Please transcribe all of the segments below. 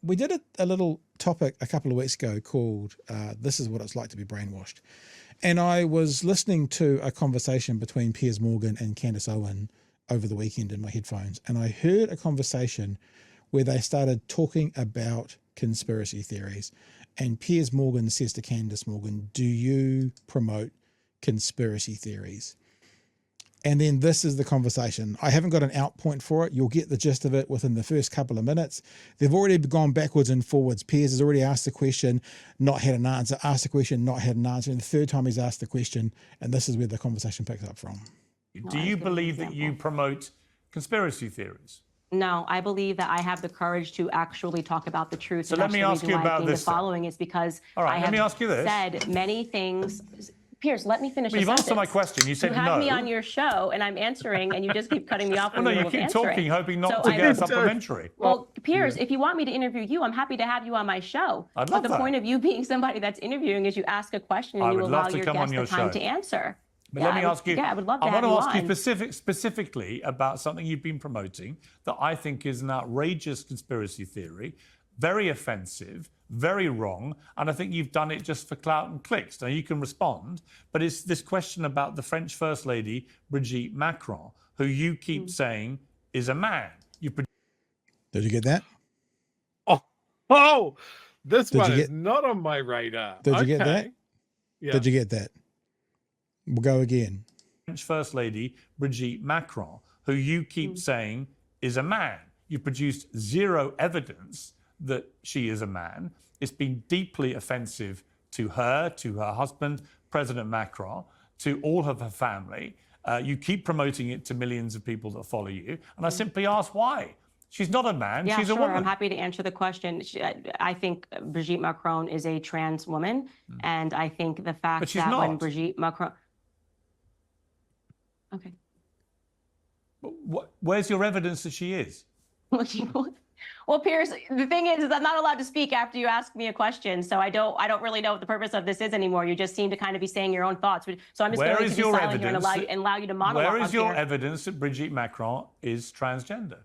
we did a little topic a couple of weeks ago called This is what it's like to be brainwashed. And I was listening to a conversation between Piers Morgan and Candice Owens over the weekend in my headphones. And I heard a conversation where they started talking about conspiracy theories. And Piers Morgan says to Candice Morgan, do you promote conspiracy theories? And then this is the conversation. I haven't got an out point for it. You'll get the gist of it within the first couple of minutes. They've already gone backwards and forwards. Piers has already asked the question, not had an answer, asked the question, not had an answer. And the third time he's asked the question, and this is where the conversation picks up from. Do you believe that you promote conspiracy theories? No, I believe that I have the courage to actually talk about the truth. So let me ask you about this. The following is because I have said many things. Piers, let me finish. Well, you've answered my question. You said no. You have me on your show, and I'm answering, and you just keep cutting me off. Well, no, you keep talking, hoping not to get a supplementary. Well, Piers, if you want me to interview you, I'm happy to have you on my show. I'd love that. But the point of you being somebody that's interviewing is you ask a question and you allow your guest the time to answer. But let me ask you. Yeah, I would love to have you on. I want to ask you specifically about something you've been promoting that I think is an outrageous conspiracy theory, very offensive, very wrong, and I think you've done it just for clout and clicks. Now, you can respond, but it's this question about the French First Lady, Brigette Macron, who you keep saying is a man. Did you get that? Oh, this one is not on my radar. Did you get that? Yeah. Did you get that? We'll go again. French First Lady, Brigette Macron, who you keep saying is a man. You've produced zero evidence that she is a man. It's been deeply offensive to her husband, President Macron, to all of her family. You keep promoting it to millions of people that follow you. And I simply ask why. She's not a man, she's a woman. I'm happy to answer the question. I think Brigette Macron is a trans woman. And I think the fact that when Brigette Macron... Okay. Where's your evidence that she is? Well, Piers, the thing is I'm not allowed to speak after you ask me a question, so I don't really know what the purpose of this is anymore. You just seem to kind of be saying your own thoughts. So I'm just going to be silent here and allow you to monologue. Where is your evidence that Brigette Macron is transgender?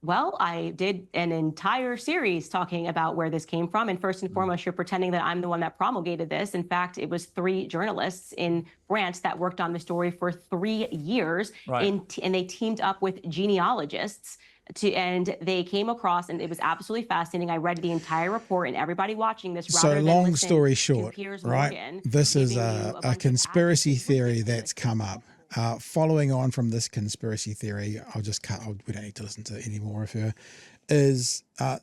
Well, I did an entire series talking about where this came from. And first and foremost, you're pretending that I'm the one that promulgated this. In fact, it was 3 journalists in France that worked on the story for 3 years. Right. And they teamed up with genealogists. And they came across, and it was absolutely fascinating. I read the entire report, and everybody watching this. So long story short, right? This is a conspiracy theory that's come up. Following on from this conspiracy theory, I'll just cut. We don't need to listen to any more of her. Is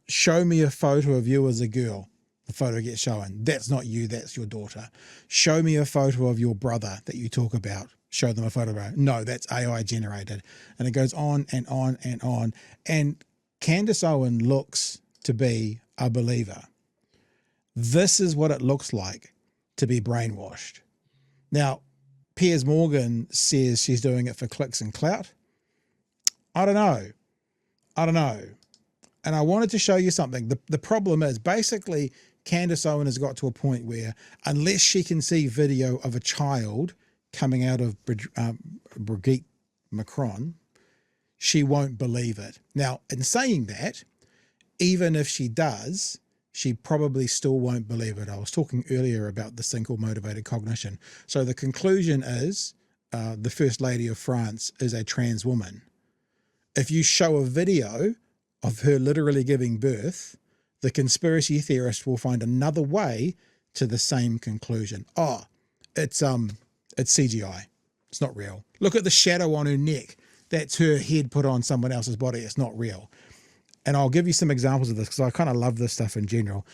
show me a photo of you as a girl. The photo gets shown. That's not you. That's your daughter. Show me a photo of your brother that you talk about. Show them a photo of it. No, that's AI generated. And it goes on and on and on. And Candace Owens looks to be a believer. This is what it looks like to be brainwashed. Now, Piers Morgan says she's doing it for clicks and clout. I don't know. And I wanted to show you something. The problem is basically Candace Owens has got to a point where unless she can see video of a child coming out of Brigette Macron, she won't believe it. Now, in saying that, even if she does, she probably still won't believe it. I was talking earlier about this thing called motivated cognition. So the conclusion is the First Lady of France is a trans woman. If you show a video of her literally giving birth, the conspiracy theorist will find another way to the same conclusion. Oh, it's CGI. It's not real. Look at the shadow on her neck. That's her head put on someone else's body. It's not real. And I'll give you some examples of this because I kind of love this stuff in general.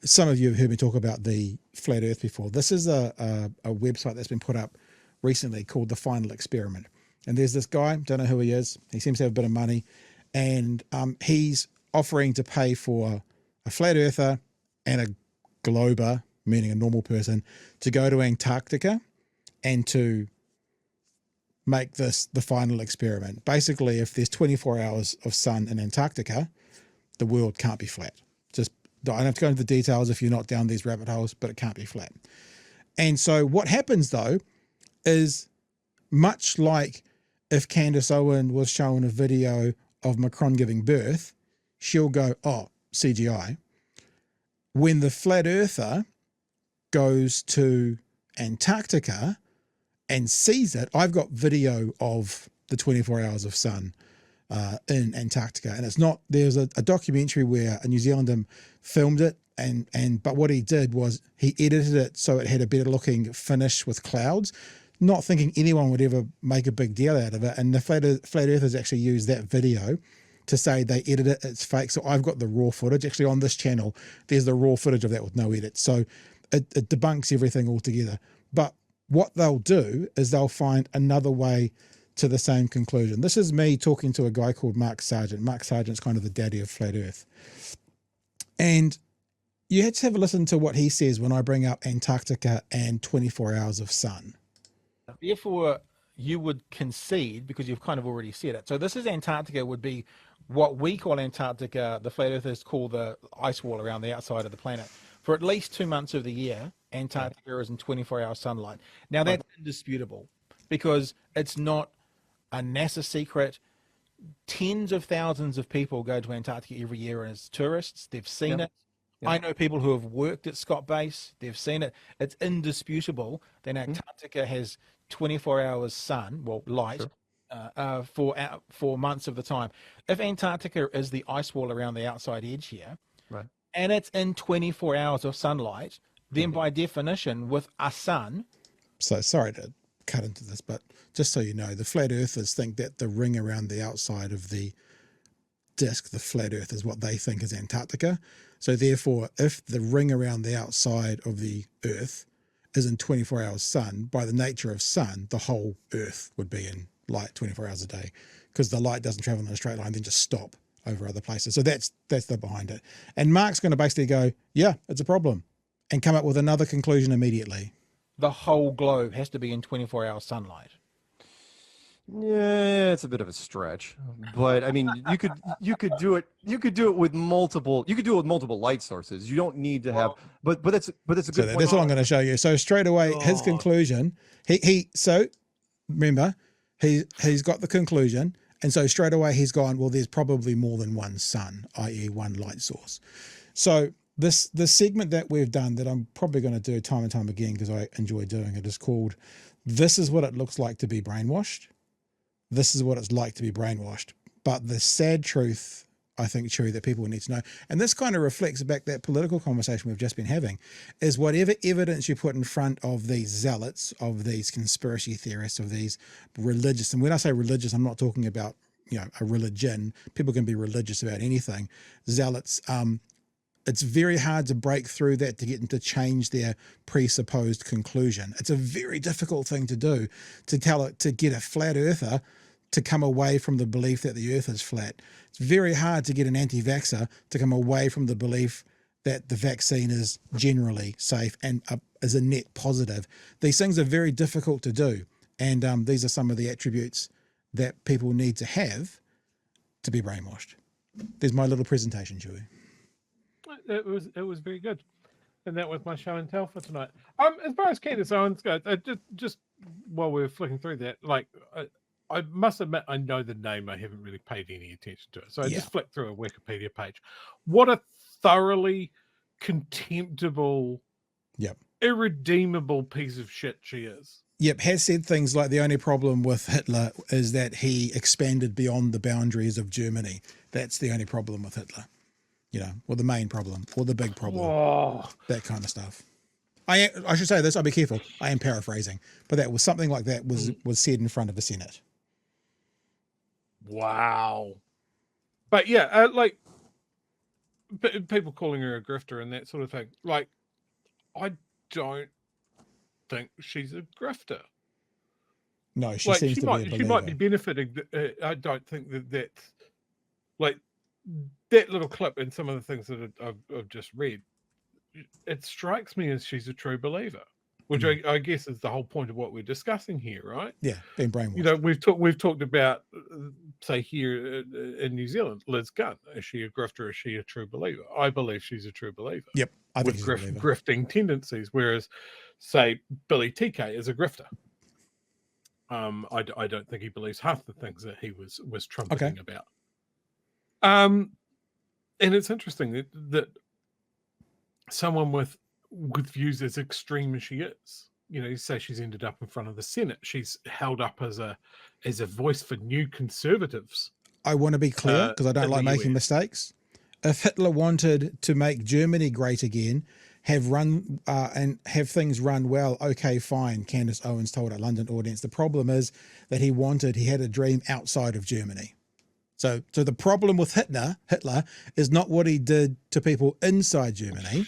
Some of you have heard me talk about the flat earth before. This is a website that's been put up recently called The Final Experiment. And there's this guy, don't know who he is. He seems to have a bit of money. And he's offering to pay for a flat earther and a glober, meaning a normal person, to go to Antarctica and to make this the final experiment. Basically, if there's 24 hours of sun in Antarctica, the world can't be flat. Just, I don't have to go into the details if you're not down these rabbit holes, but it can't be flat. And so what happens though is much like if Candace Owens was shown a video of Macron giving birth, she'll go, oh, CGI. When the flat earther goes to Antarctica and sees it, I've got video of the 24 hours of sun in Antarctica, and it's not, there's a documentary where a New Zealander filmed it, but what he did was he edited it so it had a better looking finish with clouds, not thinking anyone would ever make a big deal out of it. And the flat earthers actually used that video to say they edited it, it's fake. So I've got the raw footage. Actually on this channel, there's the raw footage of that with no edit. So it debunks everything altogether. But what they'll do is they'll find another way to the same conclusion. This is me talking to a guy called Mark Sargent. Mark Sargent's kind of the daddy of flat earth. And you had to have a listen to what he says when I bring up Antarctica and 24 hours of sun. Therefore, you would concede, because you've kind of already said it. So this is Antarctica, would be what we call Antarctica, the flat earthers call the ice wall around the outside of the planet. For at least 2 months of the year, Antarctica is in 24-hour sunlight. Now, that's indisputable because it's not a NASA secret. Tens of thousands of people go to Antarctica every year as tourists. They've seen it. I know people who have worked at Scott Base. They've seen it. It's indisputable that Antarctica has 24 hours sun, well, light, for months of the time. If Antarctica is the ice wall around the outside edge here, and it's in 24 hours of sunlight, then by definition, with a sun. So sorry to cut into this, but just so you know, the flat earthers think that the ring around the outside of the disk, the flat earth, is what they think is Antarctica. So therefore, if the ring around the outside of the earth is in 24 hours sun, by the nature of sun, the whole earth would be in light 24 hours a day, because the light doesn't travel in a straight line, then just stop over other places. So that's the behind it. And Mark's going to basically go, yeah, it's a problem, and come up with another conclusion immediately. The whole globe has to be in 24-hour sunlight. Yeah, it's a bit of a stretch, but I mean, you could do it. You could do it with multiple. You could do it with multiple light sources. You don't need to have. But it's a good. So that's what I'm going to show you. So straight away, his conclusion. So remember, he's got the conclusion, and so straight away he's gone, well, there's probably more than one sun, i.e., one light source. So the segment that we've done, that I'm probably going to do time and time again because I enjoy doing it, is called "This is what it looks like to be brainwashed." This is what it's like to be brainwashed. But the sad truth, I think, Chewy, that people need to know, and this kind of reflects back that political conversation we've just been having, is whatever evidence you put in front of these zealots, of these conspiracy theorists, of these religious, and when I say religious, I'm not talking about, a religion. People can be religious about anything. Zealots, it's very hard to break through that, to get them to change their presupposed conclusion. It's a very difficult thing to do, to get a flat earther to come away from the belief that the earth is flat. It's very hard to get an anti-vaxxer to come away from the belief that the vaccine is generally safe and is a net positive. These things are very difficult to do. And these are some of the attributes that people need to have to be brainwashed. There's my little presentation, Chewy. It was very good, and that was my show and tell for tonight. As far as Candice Owens goes, just while we were flicking through that, I must admit I know the name. I haven't really paid any attention to it, so I just flicked through a Wikipedia page. What a thoroughly contemptible, irredeemable piece of shit she is. Yep, has said things like the only problem with Hitler is that he expanded beyond the boundaries of Germany. That's the only problem with Hitler. Or the main problem, or the big problem, that kind of stuff. I should say this, I'll be careful, I am paraphrasing, but that was something like that was said in front of the Senate. Wow. But yeah, people calling her a grifter and that sort of thing. I don't think she's a grifter. No, she seems to be a believer. She might be benefiting. I don't think that's that little clip and some of the things that I've just read. It strikes me as she's a true believer, which I guess is the whole point of what we're discussing here, right? Yeah, being brainwashed. We've talked about, say here in New Zealand, Liz Gunn. Is she a grifter? Is she a true believer? I believe she's a true believer. Yep, I think with grifting tendencies, whereas, say, Billy TK is a grifter. I don't think he believes half the things that he was trumpeting about. And it's interesting that someone with views as extreme as she is, you say she's ended up in front of the Senate. She's held up as a voice for new conservatives. I want to be clear because I don't like making mistakes. If Hitler wanted to make Germany great again, have things run well, okay, fine, Candace Owens told a London audience. The problem is that he had a dream outside of Germany. So the problem with Hitler is not what he did to people inside Germany.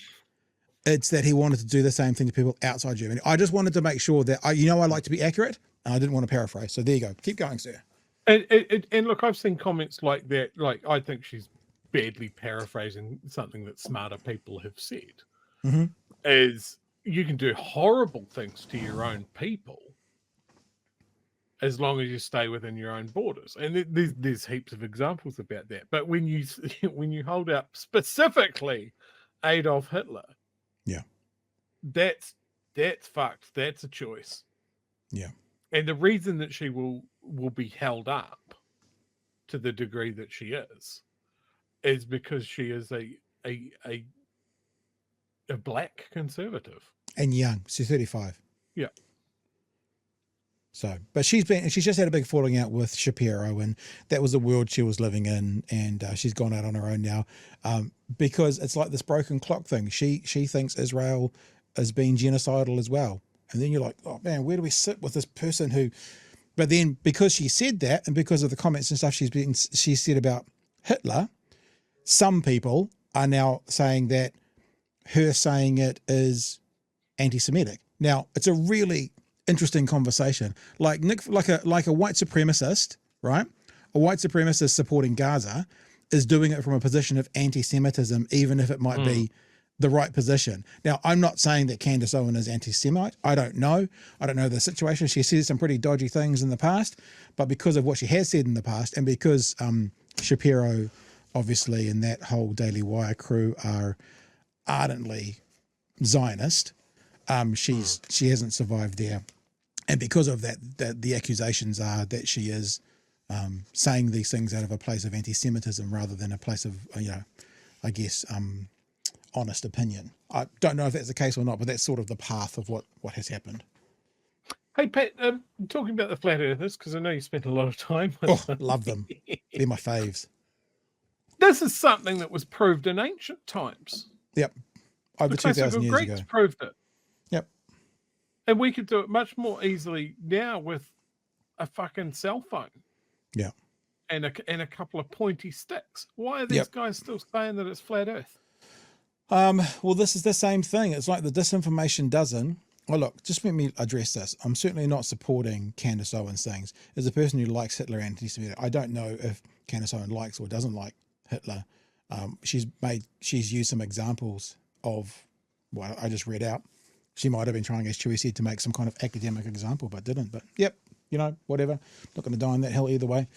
It's that he wanted to do the same thing to people outside Germany. I just wanted to make sure that, I like to be accurate, and I didn't want to paraphrase. So there you go. Keep going, sir. And look, I've seen comments like that. Like, I think she's badly paraphrasing something that smarter people have said. Mm-hmm. Is you can do horrible things to your own people as long as you stay within your own borders. And there's heaps of examples about that. But when you hold out specifically Adolf Hitler, yeah, that's fucked. That's a choice. Yeah. And the reason that she will be held up to the degree that she is because she is a black conservative. And young. She's 35. Yeah. So, but she's just had a big falling out with Shapiro, and that was the world she was living in, and she's gone out on her own now, because it's like this broken clock thing. She thinks Israel is being genocidal as well, and then you're like, oh man, where do we sit with this person who? But then because she said that, and because of the comments and stuff she said about Hitler, some people are now saying that her saying it is anti-Semitic. Now it's a really interesting conversation. Like a white supremacist, right? A white supremacist supporting Gaza is doing it from a position of anti-Semitism, even if it might be the right position. Now, I'm not saying that Candace Owens is anti-Semite. I don't know the situation. She said some pretty dodgy things in the past, but because of what she has said in the past, and because Shapiro, obviously, and that whole Daily Wire crew are ardently Zionist, she hasn't survived there. And because of that, the accusations are that she is saying these things out of a place of anti-Semitism rather than a place of, I guess, honest opinion. I don't know if that's the case or not, but that's sort of the path of what has happened. Hey, Pat, talking about the flat earthers, because I know you spent a lot of time with them. Love them. They're my faves. This is something that was proved in ancient times. Yep. Over 2,000 years Greeks ago. proved it. Yep. And we could do it much more easily now with a fucking cell phone. Yeah. And a couple of pointy sticks. Why are these guys still saying that it's flat earth? Well, this is the same thing. It's like the disinformation doesn't. Well, look, just let me address this. I'm certainly not supporting Candace Owens things. As a person who likes Hitler and anti-Semitic, I don't know if Candace Owens likes or doesn't like Hitler. She's used some examples of what I just read out. She might have been trying, as Chewie said, to make some kind of academic example, but didn't. But yep, whatever. Not going to die on that hill either way.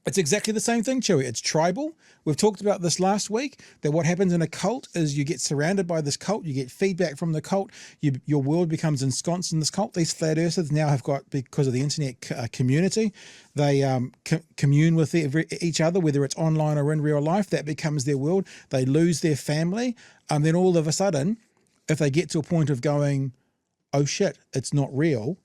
It's exactly the same thing, Chewie. It's tribal. We've talked about this last week, that what happens in a cult is you get surrounded by this cult, you get feedback from the cult, your world becomes ensconced in this cult. These flat earthers now have got, because of the internet community, they commune with each other, whether it's online or in real life. That becomes their world. They lose their family. And then all of a sudden, if they get to a point of going, oh shit, it's not real,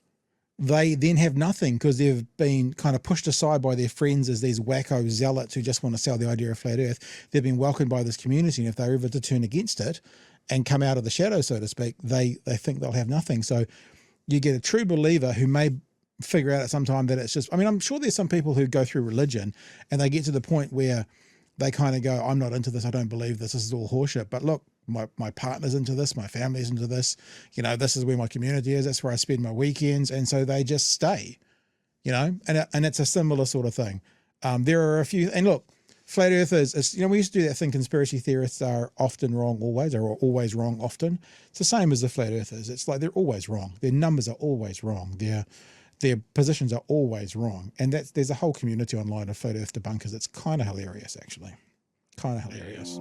they then have nothing because they've been kind of pushed aside by their friends as these wacko zealots who just want to sell the idea of flat earth. They've been welcomed by this community, and if they're ever to turn against it and come out of the shadows, so to speak, they think they'll have nothing. So you get a true believer who may figure out at some time that it's just, I mean, I'm sure there's some people who go through religion and they get to the point where they kind of go, I'm not into this, I don't believe this is all horseshit. But look, my partner's into this, my family's into this, this is where my community is, that's where I spend my weekends, and so they just stay, and it's a similar sort of thing. There are a few, and look, flat earthers, we used to do that thing, conspiracy theorists are often wrong always, or always wrong often. It's the same as the flat earthers. It's like they're always wrong. Their numbers are always wrong. Their positions are always wrong. And there's a whole community online of flat earth debunkers. It's kind of hilarious, actually. Kind of hilarious.